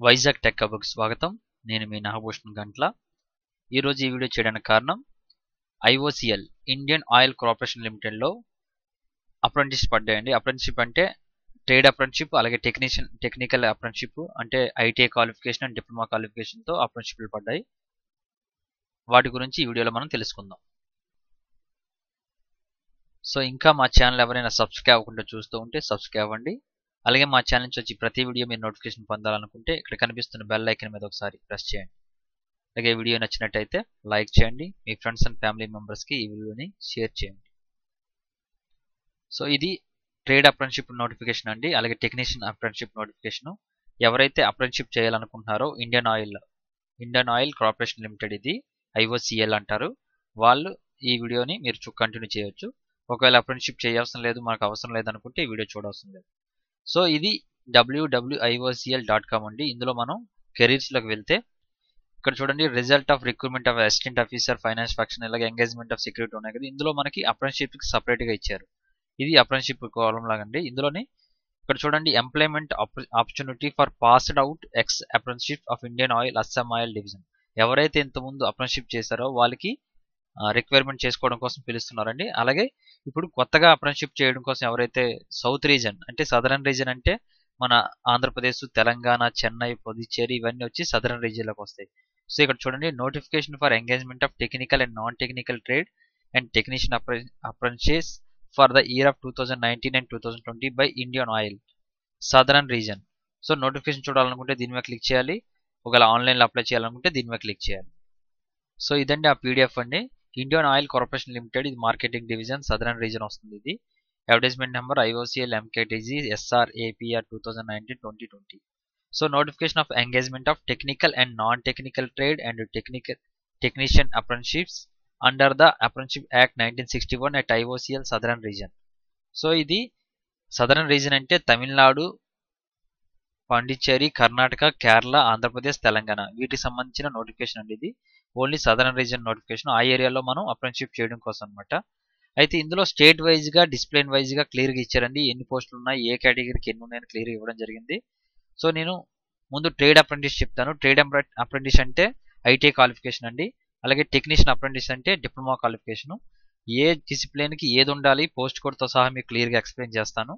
Vizag tech హబ్‌కి స్వాగతం. నేను మీ నాగభూషణ్ గంట్ల. ఈరోజు ఈ వీడియో చేయడానికి కారణం ఐఓసీఎల్ ఇండియన్ ఆయిల్ కార్పొరేషన్ లిమిటెడ్లో అప్రెంటిస్‌షిప్ పడ్డాయండి. అప్రెంటిస్‌షిప్ అంటే ట్రేడ్ అప్రెంటిస్‌షిప్, అలాగే టెక్నికల్ అప్రెంటిస్‌షిప్ అంటే ఐటీఐ క్వాలిఫికేషన్ అండ్ డిప్లొమా క్వాలిఫికేషన్తో అప్రెంటిస్‌షిప్‌లు పడ్డాయి. వాటి గురించి ఈ వీడియోలో మనం తెలుసుకుందాం. సో ఇంకా మా ఛానల్ ఎవరైనా సబ్స్క్రైబ్ అవ్వకుండా చూస్తూ ఉంటే సబ్స్క్రైబ్ అవ్వండి. అలాగే మా ఛానల్ నుంచి వచ్చి ప్రతి వీడియో మీరు నోటిఫికేషన్ పొందాలనుకుంటే ఇక్కడ కనిపిస్తున్న బెల్ ఐకాన్ మీద ఒకసారి ప్రెస్ చేయండి. అలాగే వీడియో నచ్చినట్టయితే లైక్ చేయండి. మీ ఫ్రెండ్స్ అండ్ ఫ్యామిలీ మెంబర్స్కి ఈ వీడియోని షేర్ చేయండి. సో ఇది ట్రేడ్ అప్రెంటిస్‌షిప్ నోటిఫికేషన్ అండి. అలాగే టెక్నీషియన్ అప్రెంటిస్‌షిప్ నోటిఫికేషన్. ఎవరైతే అప్రెంటిస్‌షిప్ చేయాలనుకుంటున్నారో ఇండియన్ ఆయిల్ కార్పొరేషన్ లిమిటెడ్, ఇది ఐఓసీఎల్ అంటారు. వాళ్ళు ఈ వీడియోని మీరు కంటిన్యూ చేయొచ్చు. ఒకవేళ అప్రెంటిస్‌షిప్ చేయవసరం లేదు, మనకు అవసరం లేదనుకుంటే ఈ వీడియో చూడవసరం లేదు. సో ఇది www.iocl.com అండి. ఇందులో మనం కెరీర్స్లోకి వెళ్తే ఇక్కడ చూడండి, result of recruitment of assistant officer, finance function, ఇలాగే ఎంగేజ్మెంట్ ఆఫ్ సెక్యూరిటీ ఉన్నాయి కదా. ఇందులో మనకి అప్రెంటిస్‌షిప్కి సపరేట్గా ఇచ్చారు. ఇది అప్రెంటిస్‌షిప్ కాలం లాగండి. ఇందులోని ఇక్కడ చూడండి, employment opportunity for passed out X apprenticeship of Indian oil Assam oil division. ఎవరైతే ఇంతకుముందు అప్రెంటిస్‌షిప్ చేశారో వాళ్ళకి రిక్వైర్మెంట్ చేసుకోవడం కోసం పిలుస్తున్నారండి. అలాగే ఇప్పుడు కొత్తగా అప్రెంటిస్‌షిప్ చేయడం కోసం ఎవరైతే సౌత్ రీజన్ అంటే సదరన్ రీజన్ అంటే మన ఆంధ్రప్రదేశ్, తెలంగాణ, చెన్నై, పుదుచ్చేరి ఇవన్నీ వచ్చి సదరన్ రీజియన్లోకి వస్తాయి. సో ఇక్కడ చూడండి, notification for engagement of technical and non technical trade and technician apprentice for the year of 2019 and 2020 by Indian oil southern region. So notification చూడాలనుకుంటే దీని మీద క్లిక్ చేయాలి. ఒకవేళ ఆన్లైన్లో అప్లై చేయాలనుకుంటే దీని మీద క్లిక్ చేయాలి. సో ఇదండి ఆ పీడిఎఫ్ అండి. ఇండియన్ ఆయిల్ కార్పొరేషన్ లిమిటెడ్, ఇది మార్కెటింగ్ డివిజన్, సదరన్ రీజన్ వస్తుంది. ఇది advertisement number IOCL MKTG SR APR 2019-2020. So notification of engagement of technical and non technical trade and technician apprenticeships under the apprenticeship act 1961 at IOCL southern region. So ఇది southern region అంటే తమిళనాడు, పాండిచ్చేరి, కర్ణాటక, కేరళ, ఆంధ్రప్రదేశ్, తెలంగాణ వీటికి సంబంధించిన notification అండి. ఇది only southern reason notification. ఆ ఏరియాలో మనం apprenticeship చేయడం కోసం అనమాట. అయితే ఇందులో స్టేట్ వైజ్గా, డిసిప్లిన్ వైజ్గా క్లియర్గా ఇచ్చారండి. ఎన్ని పోస్టులు ఉన్నాయి, ఏ కేటగిరీకి ఎన్ని ఉన్నాయని క్లియర్గా ఇవ్వడం జరిగింది. సో నేను ముందు ట్రేడ్ అప్రెంటిస్ చెప్తాను. ట్రేడ్ అప్రెంటిస్ అంటే ఐటీఐ క్వాలిఫికేషన్ అండి. అలాగే టెక్నీషియన్ అప్రెంటిస్ అంటే డిప్లొమా క్వాలిఫికేషన్. ఏ డిసిప్లిన్కి ఏది ఉండాలి, పోస్ట్ కోడ్తో సహా మీకు క్లియర్గా ఎక్స్ప్లెయిన్ చేస్తాను.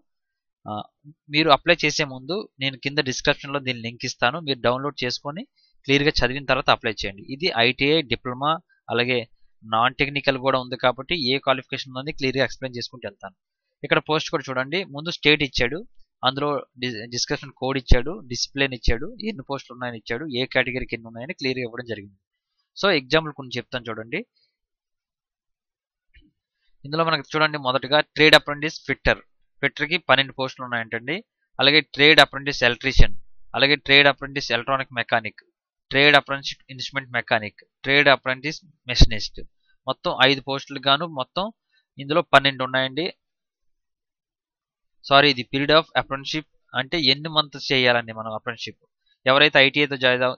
మీరు అప్లై చేసే ముందు నేను కింద డిస్క్రిప్షన్లో దీని లింక్ ఇస్తాను. మీరు డౌన్లోడ్ చేసుకొని క్లియర్గా చదివిన తర్వాత అప్లై చేయండి. ఇది ఐటీఐ, డిప్లొమా, అలాగే నాన్ టెక్నికల్ కూడా ఉంది కాబట్టి ఏ క్వాలిఫికేషన్ ఉందని క్లియర్గా ఎక్స్ప్లెయిన్ చేసుకుంటూ వెళ్తాను. ఇక్కడ పోస్ట్ కోడ్ చూడండి, ముందు స్టేట్ ఇచ్చాడు, అందులో డిస్క్రిప్షన్ కోడ్ ఇచ్చాడు, డిసిప్లిన్ ఇచ్చాడు, ఎన్ని పోస్టులు ఉన్నాయని ఇచ్చాడు, ఏ కేటగిరీకి ఎన్ని ఉన్నాయని క్లియర్గా ఇవ్వడం జరిగింది. సో ఎగ్జాంపుల్ కొన్ని చెప్తాను చూడండి. ఇందులో మనకు చూడండి, మొదటగా ట్రేడ్ అప్రెంటిస్ ఫిట్టర్కి 12 పోస్టులు ఉన్నాయంటండి. అలాగే ట్రేడ్ అప్రెంటిస్ ఎలక్ట్రీషియన్, అలాగే trade apprentice electronic mechanic, trade apprentice instrument mechanic, trade apprentice machinist, మొత్తం 5 పోస్టులు గాను మొత్తం ఇందులో 12 ఉన్నాయండి. సారీ, ఇది పీరియడ్ ఆఫ్ అప్రెంటిస్‌షిప్ అంటే ఎన్ని మంత్స్ చేయాలండి మనం అప్రెంటిస్‌షిప్. ఎవరైతే ఐటీఐతో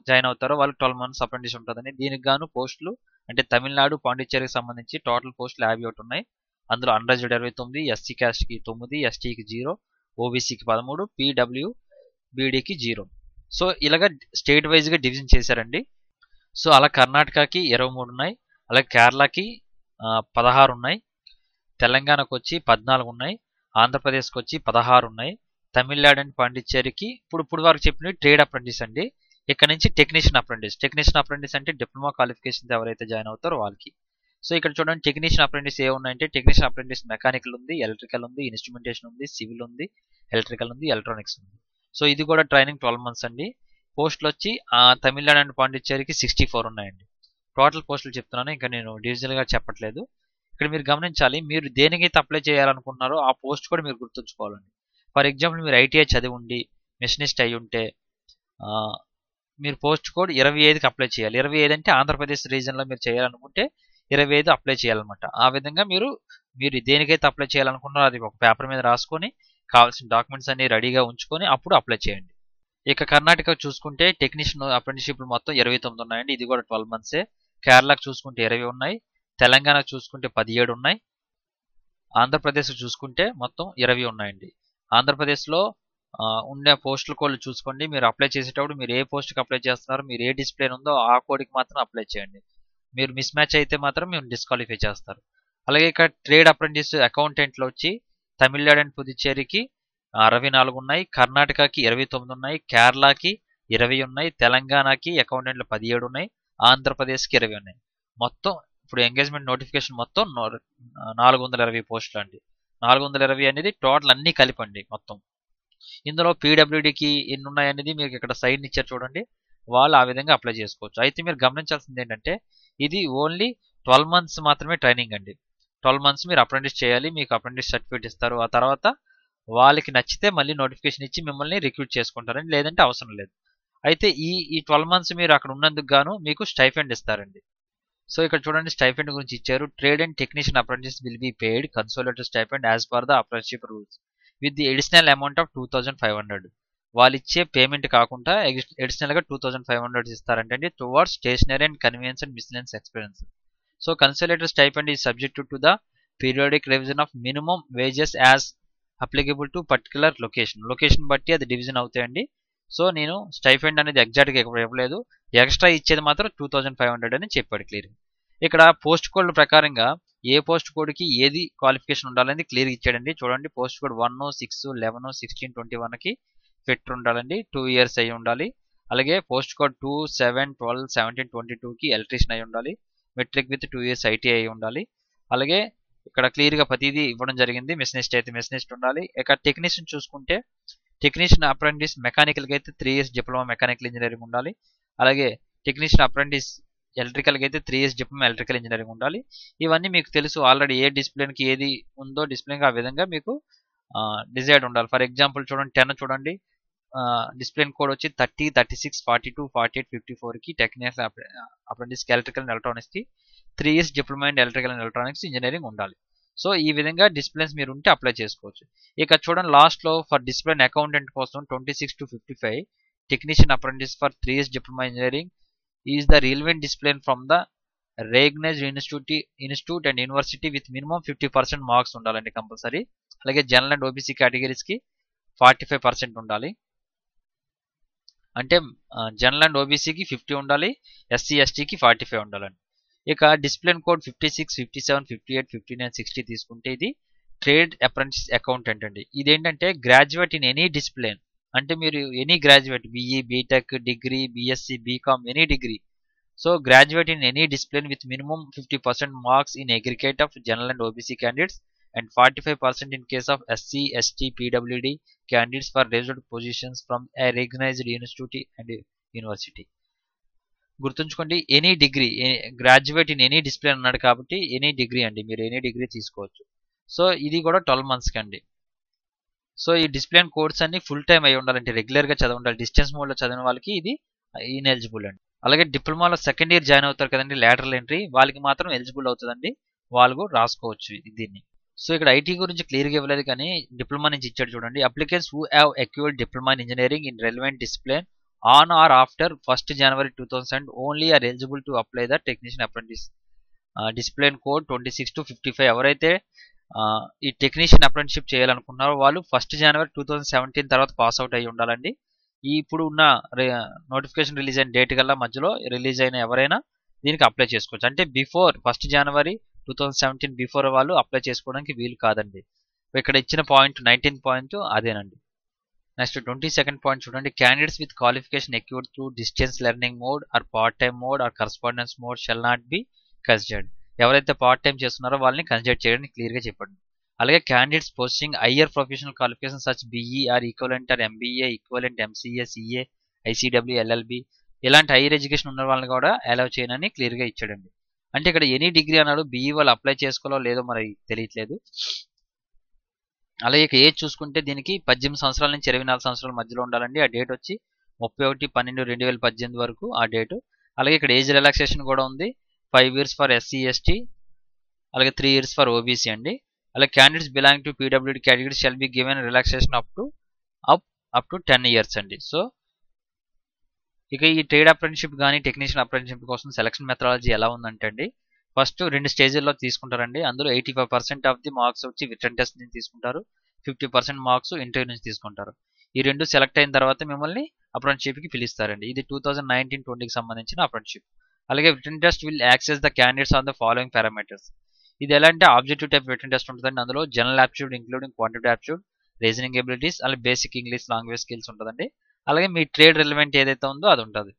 జాయిన్ అవుతారో వాళ్ళకి 12 మంత్స్ అప్రెంటిస్ ఉంటుందని. దీనికి గాను పోస్టులు అంటే తమిళనాడు, పాండిచ్చేరికి సంబంధించి టోటల్ పోస్టులు 51 ఉన్నాయి. అందులో అన్రిజర్వ్డ్ 29, ఎస్సీ క్యాస్ట్కి 9, ఎస్టీకి 0, ఓబీసీకి 13, పీడబ్ల్యూబీడీకి 0. సో ఇలాగ స్టేట్ వైజ్గా డివిజన్ చేశారండి. సో అలా కర్ణాటకకి 23 ఉన్నాయి, అలాగే కేరళకి 16 ఉన్నాయి, తెలంగాణకు వచ్చి 14 ఉన్నాయి, ఆంధ్రప్రదేశ్కి వచ్చి 16 ఉన్నాయి, తమిళనాడు అండ్ పాండిచ్చేరికి ఇప్పుడు వరకు చెప్పినవి ట్రేడ్ అప్రెంటిస్ అండి. ఇక్కడ నుంచి టెక్నీషియన్ అప్రెంటిస్ అంటే డిప్లొమా క్వాలిఫికేషన్ ఎవరైతే జాయిన్ అవుతారో వాళ్ళకి. సో ఇక్కడ చూడండి, టెక్నీషియన్ అప్రెంటిస్ ఏ ఉన్నాయంటే టెక్నీషియన్ అప్రెంటిస్ మెకానికల్ ఉంది, ఎలక్ట్రికల్ ఉంది, ఇన్స్ట్రుమెంటేషన్ ఉంది, సివిల్ ఉంది, ఎలక్ట్రికల్ ఉంది, ఎలక్ట్రానిక్స్ ఉంది. సో ఇది కూడా ట్రైనింగ్ 12 మంత్స్ అండి. పోస్టులు వచ్చి తమిళనాడు అండ్ పాండిచ్చేరికి 64 ఉన్నాయండి. టోటల్ పోస్టులు చెప్తున్నాను, ఇంకా నేను డివిజనల్గా చెప్పట్లేదు. ఇక్కడ మీరు గమనించాలి, మీరు దేనికైతే అప్లై చేయాలనుకుంటున్నారో ఆ పోస్ట్ కూడా మీరు గుర్తుంచుకోవాలండి. ఫర్ ఎగ్జాంపుల్ మీరు ఐటీఐ చదివి ఉండి మెషినిస్ట్ అయి ఉంటే మీరు పోస్ట్ కోడ్ 25కి అప్లై చేయాలి. 25 అంటే ఆంధ్రప్రదేశ్ రీజన్లో మీరు చేయాలనుకుంటే 25 అప్లై చేయాలన్నమాట. ఆ విధంగా మీరు దేనికైతే అప్లై చేయాలనుకున్నారో అది ఒక పేపర్ మీద రాసుకొని కావాల్సిన డాక్యుమెంట్స్ అన్ని రెడీగా ఉంచుకొని అప్పుడు అప్లై చేయండి. ఇక కర్ణాటక చూసుకుంటే టెక్నీషియన్ అప్రెంటిస్‌షిప్లు మొత్తం 29 ఉన్నాయండి. ఇది కూడా 12 మంత్సే. కేరళకు చూసుకుంటే 20 ఉన్నాయి, తెలంగాణకు చూసుకుంటే 17 ఉన్నాయి, ఆంధ్రప్రదేశ్ చూసుకుంటే మొత్తం 20 ఉన్నాయండి. ఆంధ్రప్రదేశ్లో ఉండే పోస్టుల కోడ్లు చూసుకోండి. మీరు అప్లై చేసేటప్పుడు మీరు ఏ పోస్ట్కి అప్లై చేస్తున్నారో, మీరు ఏ డిసిప్లిన్ ఉందో ఆ కోడ్కి మాత్రం అప్లై చేయండి. మీరు మిస్ మ్యాచ్ అయితే మాత్రం మేము డిస్క్వాలిఫై చేస్తారు. అలాగే ఇక్కడ ట్రేడ్ అప్రెంటిస్ అకౌంటెంట్లో వచ్చి తమిళనాడు అండ్ పుదుచ్చేరికి 64 ఉన్నాయి, కర్ణాటకకి 29 ఉన్నాయి, కేరళకి 20 ఉన్నాయి, తెలంగాణకి అకౌంటెంట్లు 17 ఉన్నాయి, ఆంధ్రప్రదేశ్కి 20 ఉన్నాయి. మొత్తం ఇప్పుడు ఎంగేజ్మెంట్ నోటిఫికేషన్ మొత్తం 420 పోస్టులు అండి. 420 అనేది టోటల్ అన్ని కలిపండి మొత్తం. ఇందులో పీడబ్ల్యూడికి ఎన్ని ఉన్నాయి అనేది మీకు ఇక్కడ సైడ్ ఇచ్చారు చూడండి, వాళ్ళు ఆ విధంగా అప్లై చేసుకోవచ్చు. అయితే మీరు గమనించాల్సింది ఏంటంటే ఇది ఓన్లీ 12 మంత్స్ మాత్రమే ట్రైనింగ్ అండి. 12 మంత్స్ మీరు అప్రెంటిస్ చేయాలి, మీకు అప్రెంటిస్ సర్టిఫికేట్ ఇస్తారు. ఆ తర్వాత వాళ్ళకి నచ్చితే మళ్ళీ నోటిఫికేషన్ ఇచ్చి మిమ్మల్ని రిక్రూట్ చేసుకుంటారండి, లేదంటే అవసరం లేదు. అయితే ఈ 12 మంత్స్ మీరు అక్కడ ఉన్నందుకు గాను మీకు స్టైఫెండ్ ఇస్తారండి. సో ఇక్కడ చూడండి స్టైఫెండ్ గురించి ఇచ్చారు. Trade and technician apprentice will be paid consolidated stipend as per the apprenticeship rules with the additional amount of 2500. వాళ్ళు ఇచ్చే పేమెంట్ కాకుండా అడిషనల్ గా 2500 ఇస్తారంటే towards stationery and convenience and miscellaneous expense. So consolidated stipend is subject to the periodic revision of minimum wages as applicable to particular location బట్టి అది division అవుతాయండి. So నేను stipend అనేది ఎగ్జాక్ట్గా ఇవ్వలేదు, ఎక్స్ట్రా ఇచ్చేది మాత్రం 2500 అని చెప్పాడు క్లియర్. ఇక్కడ పోస్ట్ కోడ్ ప్రకారంగా ఏ పోస్ట్ కోడ్కి ఏది క్వాలిఫికేషన్ ఉండాలని క్లియర్ ఇచ్చాడండి. చూడండి పోస్ట్ కోడ్ 1, 6, 11, 16, 21కి ఫిట్ ఉండాలండి, 2 years అయి ఉండాలి. అలాగే పోస్ట్ కోడ్ 2, 7, 12, 17, 22కి ఎలక్ట్రీషియన్ అయి ఉండాలి, మెట్రిక్ విత్ 2 years ఐటీ అయి ఉండాలి. అలాగే ఇక్కడ క్లియర్గా ప్రతిదీ ఇవ్వడం జరిగింది. మెషినిస్ట్ అయితే మెషినిస్ట్ ఉండాలి. ఇక టెక్నీషియన్ చూసుకుంటే టెక్నీషియన్ అప్రెంటిస్ మెకానికల్కి అయితే 3 years డిప్లొమా మెకానికల్ ఇంజనీరింగ్ ఉండాలి. అలాగే టెక్నీషియన్ అప్రెంటిస్ ఎలక్ట్రికల్కి అయితే 3 years డిప్లొమా ఎలక్ట్రికల్ ఇంజనీరింగ్ ఉండాలి. ఇవన్నీ మీకు తెలుసు ఆల్రెడీ, ఏ డిసిప్లిన్కి ఏది ఉందో డిసిప్లిన్కి ఆ విధంగా మీకు డిజైడ్ ఉండాలి. ఫర్ ఎగ్జాంపుల్ చూడండి 10 చూడండి, డిసిప్లిన్ కోడ్ వచ్చి 30, 36, 42, 48, 54కి టెక్నికల్ అప్రెంటిస్కి ఎలక్ట్రికల్ అండ్ ఎలక్ట్రానిక్స్కి 3 years diploma in electrical and electronics engineering ఉండాలి. సో ఈ విధంగా డిసిప్లిన్స్ మీరు ఉంటే అప్లై చేసుకోవచ్చు. ఇక చూడండి లాస్ట్లో ఫర్ డిసిప్లిన్ అకౌంటెంట్ కోసం 26 to 55 technician apprentice for 3 years diploma engineering is the relevant discipline from the recognised institute and university with minimum 50% marks ఉండాలండి కంపల్సరీ. అలాగే జనరల్ అండ్ ఓబీసీ కేటగిరీస్కి 45% ఉండాలి. అంటే జనరల్ అండ్ ఓబీసీకి 50 ఉండాలి, ఎస్సీ ఎస్టీకి 45 ఉండాలండి. ఇక డిసిప్లిన్ కోడ్ 56, 57, 58, 59, 60 తీసుకుంటే ఇది ట్రేడ్ అప్రెంటిస్ అకౌంటెంట్ అండి. ఇదేంటంటే గ్రాడ్యుయేట్ ఇన్ ఎనీ డిసిప్లిన్, అంటే మీరు any graduate BE, BTech, degree, BSc, BCom, any degree. So graduate in any discipline with minimum 50% marks in aggregate of general and OBC candidates and 45% in case of SC, ST, PWD candidates for reserved positions from a recognized institute and university. గుర్తుంచుకోండి any degree, graduate in any discipline అన్నాడు కాబట్టి any degree అండి, మీరు any degree తీసుకోవచ్చు. So ఇది కూడా 12 monthsకి అండి. So ఈ డిసిప్లిన్ కోర్స్ అన్ని ఫుల్ టైం అయి ఉండాలంటే రెగ్యులర్గా చదివి ఉండాలి. డిస్టెన్స్ మోడ్లో చదివిన వాళ్ళకి ఇది ఇన్ఎలిజిబుల్ అండి. అలాగే డిప్లొమాలో సెకండ్ ఇయర్ జాయిన్ అవుతారు కదండి లాటరల్ ఎంట్రీ, వాళ్ళకి మాత్రం ఎలిజిబుల్ అవుతుందండి, వాళ్ళు రాసుకోవచ్చు దీన్ని. సో ఇక్కడ ఐటీ గురించి క్లియర్గా ఇవ్వలేదు కానీ డిప్లొమా నుంచి ఇచ్చాడు చూడండి. Applicants who have acquired diploma in engineering in relevant discipline on or after 1st January 2000 only are eligible to apply the technician apprentice discipline code 26 to 55. ఎవరైతే ఈ టెక్నీషియన్ అప్రెంటిస్షిప్ చేయాలనుకున్నారో వాళ్ళు 1st January 2017 తర్వాత pass out అయ్యి ఉండాలండి. ఈ ఇప్పుడు ఉన్న notification release అయిన డేట్ కల్లా మధ్యలో రిలీజ్ అయిన ఎవరైనా దీనికి అప్లై చేసుకోవచ్చు. అంటే బిఫోర్ 1st January 2017 బిఫోర్ వాళ్ళు అప్లై చేసుకోవడానికి వీలు కాదండి. ఇక్కడ ఇచ్చిన పాయింట్ 19th పాయింట్ అదేనండి. నెక్స్ట్ 22nd పాయింట్ చూడండి, candidates with qualification acquired through distance learning mode or part time mode or correspondence mode shall not be considered. ఎవరైతే పార్ట్ టైం చేస్తున్నారో వాళ్ళని కన్సిడర్ చేయడానికి క్లియర్గా చెప్పండి. అలాగే candidates posting higher professional qualification such BE or equivalent or MBA equivalent MCA CA ICW LLB ఇలాంటి higher education ఉన్న వాళ్ళని కూడా అలౌ చేయనని క్లియర్గా ఇచ్చాడండి. అంటే ఇక్కడ ఎనీ డిగ్రీ అన్నాడు, బీఈ వాళ్ళు అప్లై చేసుకోవాలో లేదో మరి తెలియట్లేదు. అలాగే ఏజ్ చూసుకుంటే దీనికి 18 సంవత్సరాల నుంచి 24 సంవత్సరాల మధ్యలో ఉండాలండి. ఆ డేట్ వచ్చి 31/12/2018 వరకు ఆ డేటు. అలాగే ఇక్కడ ఏజ్ రిలాక్సేషన్ కూడా ఉంది, 5 years ఫర్ ఎస్సీ ఎస్టీ, అలాగే 3 years ఫర్ ఓబీసీ అండి. అలాగే candidates belong to PWD category shall be given relaxation up to 10 years అండి. సో ఇక ఈ ట్రేడ్ అప్రెంటిస్షిప్ కానీ టెక్నీషియన్ అప్రెంటిస్షిప్ కోసం సెలక్షన్ మెథడాలజీ ఎలా ఉందంటే అండి, ఫస్ట్ 2 స్టేజ్ల్లో తీసుకుంటారండి. అందులో 85% ఆఫ్ ది మార్క్స్ వచ్చి రిటర్న్ టెస్ట్ నుంచి తీసుకుంటారు, 50% మార్క్స్ ఇంటర్వ్యూ నుంచి తీసుకుంటారు. ఈ రెండు సెలెక్ట్ అయిన తర్వాత మిమ్మల్ని అప్రెంటిస్‌షిప్‌కి పిలుస్తారండి. ఇది 2019-20కి సంబంధించిన అప్రెంటిస్‌షిప్. అలాగే written test will access the candidates on the following parameters. ఇది ఎలా అంటే ఆబ్జెక్టివ్ టైప్ రిటన్ టెస్ట్ ఉంటుందండి. అందులో general aptitude including quantitative aptitude, reasoning abilities, అలాగే బేసిక్ ఇంగ్లీష్ లాంగ్వేజ్ స్కిల్స్ ఉంటుందండి. అలాగే మీ ట్రేడ్ రిలవెంట్ ఏదైతే ఉందో అది ఉంటుంది.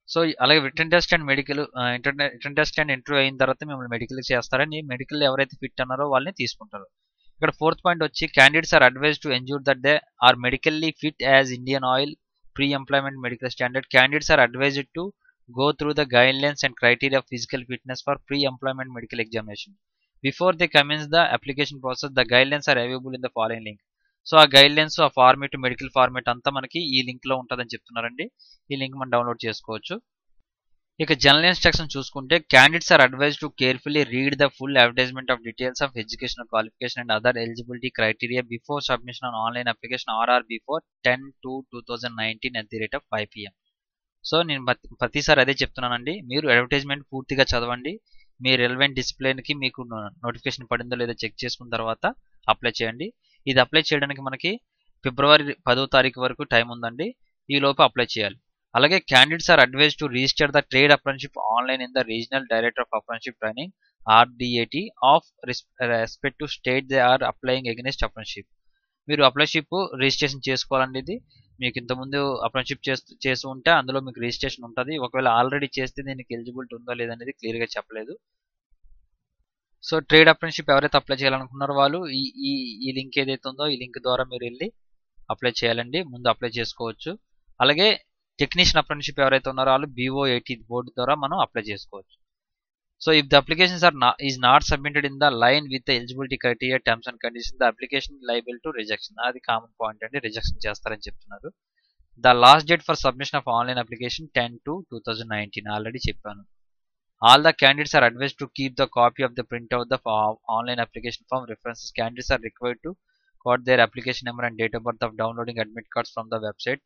సో అలాగే written test and medical written test and interview అయిన తర్వాత మిమ్మల్ని మెడికల్ చేస్తారని, మెడికల్ ఎవరైతే ఫిట్ అన్నారో వాళ్ళని తీసుకుంటారు. ఇక్కడ ఫోర్త్ పాయింట్ వచ్చి candidates are advise to ensure that they are medically fit as Indian Oil pre employment medical standard. Candidates are advised to go through the guidelines and criteria of physical fitness for pre-employment medical examination. Before they commence the application process, the guidelines are available in the following link. So ఆ guidelines ఆ format medical format అంతా మనకి ఈ link లో ఉంటుందని చెప్తున్నారండి. ఈ link మనం డౌన్లోడ్ చేసుకోవచ్చు. ఇక జనరల్ ఇన్స్ట్రక్షన్ చూసుకుంటే candidates are advise to carefully read the full advertisement of details of educational qualification and other eligibility criteria before submission on online application or or before 10/2/2019 at the rate of 5 PM. So నేను ప్రతిసారి అదే చెప్తున్నానండి. మీరు advertisement పూర్తిగా చదవండి. మీ relevant డిసిప్లిన్కి మీకు notification పడిందో లేదో చెక్ చేసుకున్న తర్వాత అప్లై చేయండి. ఇది అప్లై చేయడానికి మనకి ఫిబ్రవరి 10వ తారీఖు వరకు టైం ఉందండి. ఈ లోపు అప్లై చేయాలి. అలాగే candidates are advise to register the trade apprenticeship online in the regional director of apprenticeship training RDAT of respect to state they are applying against apprenticeship. మీరు అప్రెంటిస్‌షిప్ రిజిస్ట్రేషన్ చేసుకోవాలండి. ఇది మీకు ఇంతకుముందు అప్రెంటిస్‌షిప్ చేస్తూ ఉంటే అందులో మీకు రిజిస్ట్రేషన్ ఉంటుంది. ఒకవేళ ఆల్రెడీ చేస్తే దీనికి ఎలిజిబిలిటీ ఉందో లేదనేది క్లియర్గా చెప్పలేదు. సో ట్రేడ్ అప్రెంటిస్‌షిప్ ఎవరైతే అప్లై చేయాలనుకున్నారో వాళ్ళు ఈ ఈ ఈ లింక్ ఏదైతే ఉందో ఈ లింక్ ద్వారా మీరు వెళ్ళి అప్లై చేయాలండి. ముందు అప్లై చేసుకోవచ్చు. అలాగే టెక్నీషియన్ అప్రెంటిస్‌షిప్ ఎవరైతే ఉన్నారో వాళ్ళు BOAT బోర్డు ద్వారా మనం అప్లై చేసుకోవచ్చు. So if the applications is not submitted in the line with the eligibility criteria terms and condition the application liable to rejection. అది కామన్ పాయింట్ అండి. రిజెక్షన్ చేస్తారని చెప్తున్నారు. The last date for submission of online application 10/2/2019 already చెప్పాను. All the candidates are advised to keep the copy of the printout of the online application form references. Candidates are required to quote their application number and date of birth of downloading admit cards from the website.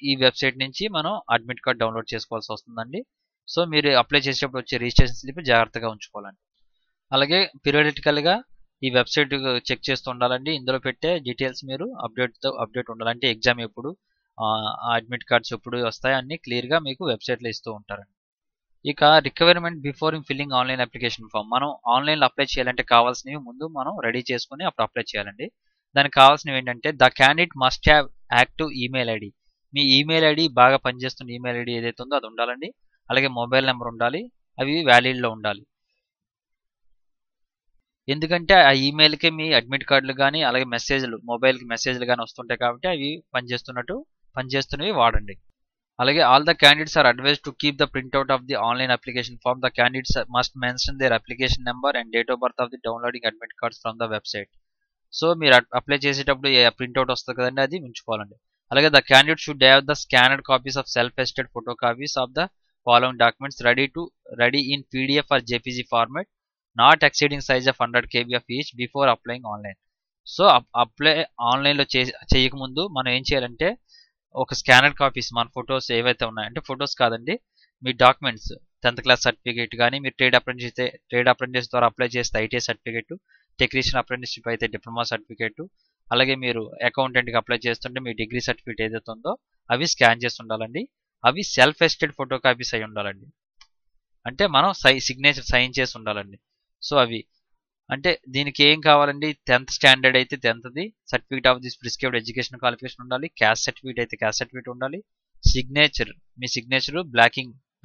ఈ website నుంచి మనం admit card download చేసుకోవాల్సి వస్తుందండి. So మీరు apply చేసేటప్పుడు వచ్చే registration slip జాగ్రత్తగా ఉంచుకోవాలండి. అలాగే పీరియాడికల్గా ఈ వెబ్సైట్ చెక్ చేస్తూ ఉండాలండి. ఇందులో పెట్టే డీటెయిల్స్ మీరు అప్డేట్ ఉండాలంటే ఎగ్జామ్ ఎప్పుడు, అడ్మిట్ కార్డ్స్ ఎప్పుడు వస్తాయి అన్ని క్లియర్గా మీకు వెబ్సైట్లో ఇస్తూ ఉంటారండి. ఇక requirement before filling online application form. మనం ఆన్లైన్లో అప్లై చేయాలంటే కావాల్సినవి ముందు మనం రెడీ చేసుకుని అప్పుడు అప్లై చేయాలండి. దానికి కావాల్సినవి ఏంటంటే the candidate must have active email ID. Me email ID బాగా పనిచేస్తున్న ఈమెయిల్ ఐడి ఏదైతే ఉందో అది ఉండాలండి. అలాగే మొబైల్ నెంబర్ ఉండాలి. అవి వ్యాలిడ్లో ఉండాలి. ఎందుకంటే ఆ ఈమెయిల్కి మీ అడ్మిట్ కార్డులు కానీ అలాగే మెసేజ్లు మొబైల్కి మెసేజ్లు కానీ వస్తుంటాయి కాబట్టి అవి పనిచేస్తున్నవి వాడండి. అలాగే all the candidates are advise to keep the printout of the online application form. The candidates must mention their application number and date of birth of the downloading admit cards from the website. So మీరు apply చేసేటప్పుడు printout వస్తుంది కదండి, అది ఉంచుకోవాలండి. అలాగే the candidate should have the scanned copies of self attested photo copies of the following documents ready in PDF or JPG format not exceeding size of 100 KB of each before applying online. So apply ఆన్లైన్లో చేయకముందు మనం ఏం చేయాలంటే ఒక scanner copies మన photos ఏవైతే ఉన్నాయంటే photos కాదండి, మీ డాక్యుమెంట్స్ 10th క్లాస్ సర్టిఫికేట్ కానీ మీరు ట్రేడ్ అప్రెంటిస్ ద్వారా అప్లై చేస్తే ITI సర్టిఫికేట్, టెక్నీషియన్ అప్రెంటిస్షిప్ అయితే డిప్లొమా సర్టిఫికేట్, అలాగే మీరు అకౌంటెంట్కి అప్లై చేస్తుంటే మీ డిగ్రీ సర్టిఫికేట్ ఏదైతే ఉందో అవి స్కాన్ చేసి ఉండాలండి. అవి సెల్ఫ్ అటెస్టెడ్ ఫోటో కాపీస్ అయి ఉండాలండి. అంటే మనం సిగ్నేచర్ సైన్ చేసి ఉండాలండి. సో అవి అంటే దీనికి ఏం కావాలండి, 10th స్టాండర్డ్ అయితే 10thది, certificate of this prescribed education qualification ఉండాలి, క్యాస్ట్ సర్టిఫికేట్ అయితే క్యాస్ట్ సర్టిఫికేట్ ఉండాలి, సిగ్నేచర్ మీ సిగ్నేచర్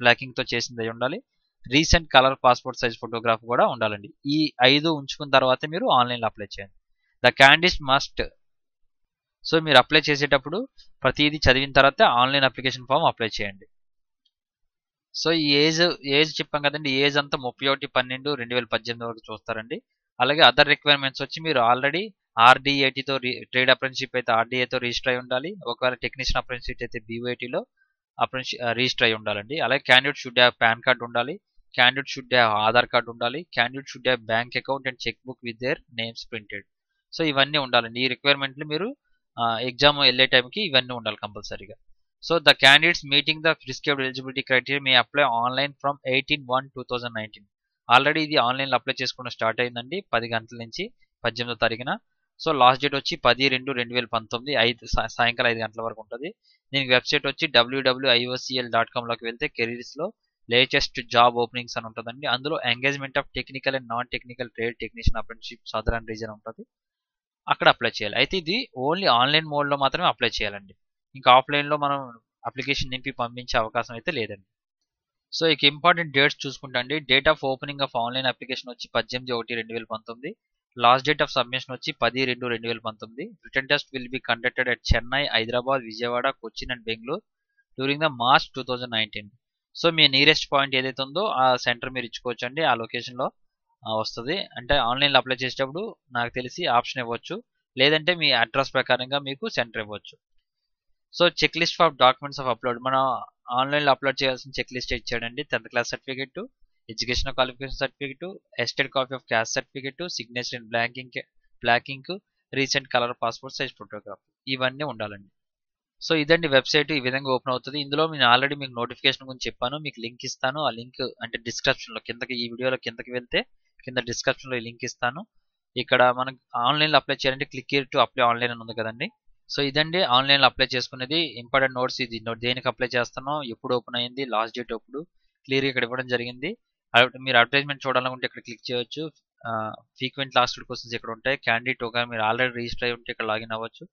బ్లాకింగ్తో చేసింది అయి ఉండాలి, recent colour passport size photograph కూడా ఉండాలండి. ఈ 5 ఉంచుకున్న తర్వాత మీరు ఆన్లైన్లో అప్లై చేయండి. The candidate must. సో మీరు అప్లై చేసేటప్పుడు ప్రతిదీ చదివిన తర్వాత ఆన్లైన్ అప్లికేషన్ ఫామ్ అప్లై చేయండి. సో ఈ ఏజ్ చెప్పాం కదండి, ఏజ్ అంతా 31/12/2018 వరకు చూస్తారండి. అలాగే అదర్ రిక్వైర్మెంట్స్ వచ్చి మీరు ఆల్రెడీ RDATతో ట్రేడ్ అప్రెంటిస్షిప్ అయితే RDAతో రిజిస్టర్ అయి ఉండాలి. ఒకవేళ టెక్నీషియన్ అప్రెంటిస్షిప్ అయితే BOATలో రిజిస్టర్ అయి ఉండాలండి. అలాగే candidate should have PAN card ఉండాలి, candidate should have Aadhaar card ఉండాలి, candidate should have bank account and cheque book with their names printed. So ఇవన్నీ ఉండాలండి. ఈ రిక్వైర్మెంట్లు మీరు ఎగ్జామ్ వెళ్ళే టైంకి ఇవన్నీ ఉండాలి కంపల్సరీగా. So the candidates meeting the prescribed eligibility criteria May apply online from 18/1/2019. Already ఇది ఆన్లైన్లో అప్లై చేసుకున్న స్టార్ట్ అయిందండి 10 గంటల నుంచి 18వ తారీఖున. సో లాస్ట్ డేట్ వచ్చి 10/2/2019 సాయంకాలం 5 గంటల వరకు ఉంటుంది. దీనికి వెబ్సైట్ వచ్చి www.iocl.com లోకి వెళ్తే కెరీర్స్లో లేటెస్ట్ జాబ్ ఓపెనింగ్స్ అని ఉంటుందండి. అందులో engagement of technical and non technical trade technician apprenticeship southern reason ఉంటుంది. అక్కడ అప్లై చేయాలి. అయితే ఇది ఓన్లీ ఆన్లైన్ మోడ్లో మాత్రమే అప్లై చేయాలండి. ఇంకా ఆఫ్లైన్లో మనం అప్లికేషన్ నింపి పంపించే అవకాశం అయితే లేదండి. సో ఇక ఇంపార్టెంట్ డేట్స్ చూసుకుంటా అండి, date of opening of online application వచ్చి 18/1/2019. లాస్ట్ డేట్ ఆఫ్ సబ్మిషన్ వచ్చి 10/2/2019. Return test will be conducted at Chennai, Hyderabad, Vijayawada, Cochin and Bengaluru during the March 2019. So me nearest point ఏదైతే ఉందో ఆ సెంటర్ మీరు ఇచ్చుకోవచ్చు అండి. ఆ లొకేషన్లో వస్తుంది. అంటే ఆన్లైన్లో అప్లై చేసేటప్పుడు నాకు తెలిసి ఆప్షన్ ఇవ్వచ్చు, లేదంటే మీ అడ్రస్ ప్రకారంగా మీకు సెంటర్ ఇవ్వచ్చు. So check list of documents of upload, మనం ఆన్లైన్లో అప్లోడ్ చేయాల్సిన చెక్ లిస్ట్ ఇచ్చాడండి. 10th class certificate, educational qualification certificate, attested copy of caste certificate, signature in black ink, recent colour passport size photograph, ఇవన్నీ ఉండాలండి. So ఇదండి website, ఈ విధంగా open అవుతుంది. ఇందులో నేను ఆల్రెడీ మీకు నోటిఫికేషన్ గురించి చెప్పాను, మీకు లింక్ ఇస్తాను. ఆ లింక్ అంటే డిస్క్రిప్షన్లో కిందకి, ఈ వీడియోలో కిందకి వెళ్తే కింద డిస్క్రిప్షన్లో ఈ లింక్ ఇస్తాను. ఇక్కడ మనం ఆన్లైన్లో అప్లై చేయాలంటే click here to apply online అని ఉంది కదండి. సో ఇదండి ఆన్లైన్లో అప్లై చేసుకునేది. ఇంపార్టెంట్ నోట్స్ ఇది, దేనికి అప్లై చేస్తానో, ఎప్పుడు ఓపెన్ అయ్యింది, లాస్ట్ డేట్ ఎప్పుడు, క్లియర్ ఇక్కడ ఇవ్వడం జరిగింది. మీరు అడ్వర్టైజ్మెంట్ చూడాలనుకుంటే ఇక్కడ క్లిక్ చేయొచ్చు. ఫ్రీక్వెంట్ లాస్ట్ క్వశ్చన్స్ ఇక్కడ ఉంటాయి. క్యాండిడేట్ ఒకవేళ మీరు ఆల్రెడీ రిజిస్టర్ అయి ఉంటే ఇక్కడ లాగిన్ అవ్వచ్చు.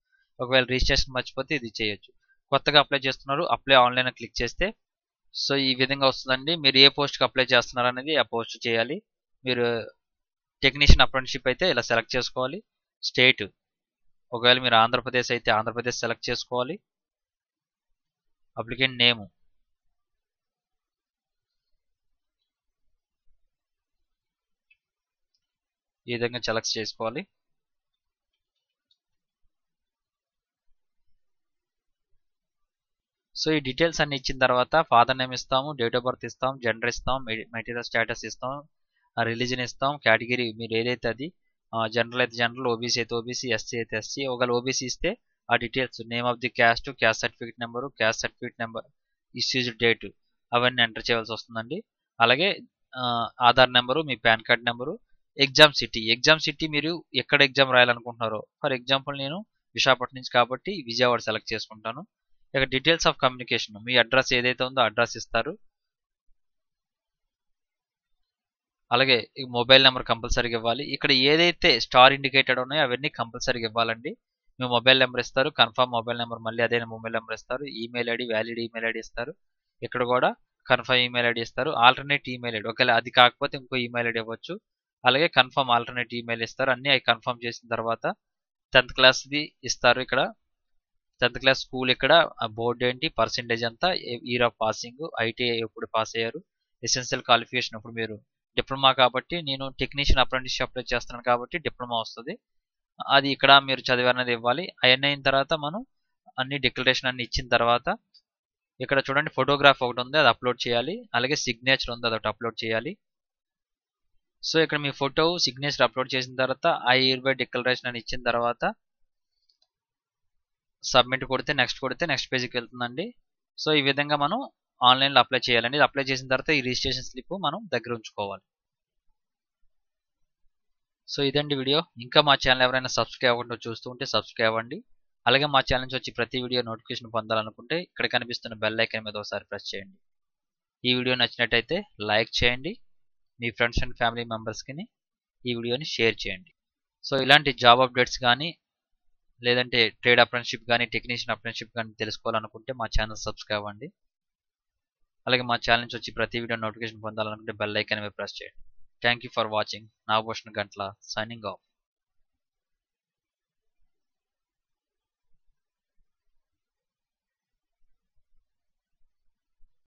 ఒకవేళ రిజిస్ట్రేషన్ మర్చిపోతే ఇది చేయొచ్చు. కొత్తగా అప్లై చేస్తున్నారు, అప్లై ఆన్లైన్ క్లిక్ చేస్తే సో ఈ విధంగా వస్తుందండి. మీరు ఏ పోస్ట్కి అప్లై చేస్తున్నారు అనేది ఆ పోస్ట్ చేయాలి. మీరు టెక్నీషియన్ అప్రెంటిస్షిప్ అయితే ఇలా సెలెక్ట్ చేసుకోవాలి. స్టేట్, ఒకవేళ మీరు ఆంధ్రప్రదేశ్ అయితే ఆంధ్రప్రదేశ్ సెలెక్ట్ చేసుకోవాలి. అప్లికెంట్ నేము, ఈ విధంగా సెలెక్ట్ చేసుకోవాలి. సో ఈ డీటెయిల్స్ అన్ని ఇచ్చిన తర్వాత ఫాదర్ నేమ్ ఇస్తాము, డేట్ ఆఫ్ బర్త్ ఇస్తాం, జెండర్ ఇస్తాం, మెటీరియల్ స్టేటస్ ఇస్తాం, రిలీజన్ ఇస్తాం, కేటగిరీ మీరు ఏదైతే అది, జనరల్ అయితే జనరల్, ఓబీసీ అయితే ఓబీసీ, ఎస్సీ అయితే ఎస్సీ. ఒకవేళ ఓబీసీ ఇస్తే ఆ details, name of the caste, caste certificate number, caste certificate number, issues date, అవన్నీ ఎంటర్ చేయాల్సి వస్తుందండి. అలాగే ఆధార్ నెంబరు, మీ PAN card number, exam city మీరు ఎక్కడ ఎగ్జామ్ రాయాలనుకుంటున్నారో. ఫర్ ఎగ్జాంపుల్ నేను విశాఖపట్నం నుంచి కాబట్టి విజయవాడ సెలెక్ట్ చేసుకుంటాను. ఇక details of communication, me address ఏదైతే ఉందో అడ్రస్ ఇస్తారు. అలాగే మొబైల్ నెంబర్ కంపల్సరీగా ఇవ్వాలి. ఇక్కడ ఏదైతే స్టార్ ఇండికేటెడ్ ఉన్నాయో అవన్నీ కంపల్సరీగా ఇవ్వాలండి. మీ మొబైల్ నెంబర్ ఇస్తారు, కన్ఫర్మ్ మొబైల్ నెంబర్, మళ్ళీ అదే మొబైల్ నెంబర్ ఇస్తారు. Email ID, valid email ID ఇస్తారు. ఇక్కడ కూడా కన్ఫర్మ్ ఈమెయిల్ ఐడి ఇస్తారు. ఆల్టర్నేట్ ఈమెయిల్ ఐడి, ఒకవేళ అది కాకపోతే ఇంకో ఈమెయిల్ ఐడి ఇవ్వచ్చు. అలాగే కన్ఫర్మ్ ఆల్టర్నేట్ ఈమెయిల్ ఇస్తారు. అన్నీ అవి కన్ఫర్మ్ చేసిన తర్వాత 10th క్లాస్ది ఇస్తారు. ఇక్కడ 10th క్లాస్ స్కూల్, ఇక్కడ బోర్డు ఏంటి, పర్సెంటేజ్ అంతా, ఇయర్ ఆఫ్ పాసింగ్, ఐటీఐ ఎప్పుడు పాస్ అయ్యారు, ఎసెన్షియల్ క్వాలిఫికేషన్. ఇప్పుడు మీరు డిప్లొమా కాబట్టి, నేను టెక్నీషియన్ అప్రెంటిస్షిప్ అప్లై చేస్తున్నాను కాబట్టి డిప్లొమా వస్తుంది, అది ఇక్కడ మీరు చదివారనేది ఇవ్వాలి. అవన్నీ అయిన తర్వాత మనం అన్ని డిక్లరేషన్ అన్ని ఇచ్చిన తర్వాత ఇక్కడ చూడండి ఫోటోగ్రాఫ్ ఒకటి ఉంది, అది అప్లోడ్ చేయాలి. అలాగే సిగ్నేచర్ ఉంది, అదొకటి అప్లోడ్ చేయాలి. సో ఇక్కడ మీ ఫోటో, సిగ్నేచర్ అప్లోడ్ చేసిన తర్వాత ఆ ఇయర్ బై డిక్లరేషన్ అని ఇచ్చిన తర్వాత సబ్మిట్ కొడితే నెక్స్ట్ పేజీకి వెళ్తుందండి. సో ఈ విధంగా మనం ఆన్లైన్లో అప్లై చేయాలండి. అప్లై చేసిన తర్వాత ఈ రిజిస్ట్రేషన్ స్లిప్ మనం దగ్గర ఉంచుకోవాలి. సో ఇదండి వీడియో. ఇంకా మా ఛానల్ ఎవరైనా సబ్స్క్రైబ్ అవ్వకుండా చూస్తూ ఉంటే సబ్స్క్రైబ్ అవ్వండి. అలాగే మా ఛానల్ నుంచి వచ్చి ప్రతి వీడియో నోటిఫికేషన్ పొందాలనుకుంటే ఇక్కడ కనిపిస్తున్న బెల్ ఐకాన్ మీద ఒకసారి ప్రెస్ చేయండి. ఈ వీడియో నచ్చినట్టయితే లైక్ చేయండి, మీ ఫ్రెండ్స్ అండ్ ఫ్యామిలీ మెంబర్స్కి ఈ వీడియోని షేర్ చేయండి. సో ఇలాంటి జాబ్ అప్డేట్స్ కానీ, లేదంటే ట్రేడ్ అప్రెంటిస్షిప్ కానీ, టెక్నీషియన్ అప్రెంటిస్షిప్ కానీ తెలుసుకోవాలనుకుంటే మా ఛానల్ సబ్స్క్రైబ్ అవ్వండి. అలాగే మా ఛానల్ నుంచి వచ్చి ప్రతి వీడియో నోటిఫికేషన్ పొందాలనుకుంటే బెల్ ఐకాన్ మీద ప్రెస్ చేయండి. Thank you for watching. Nagabhushan Gantla signing off.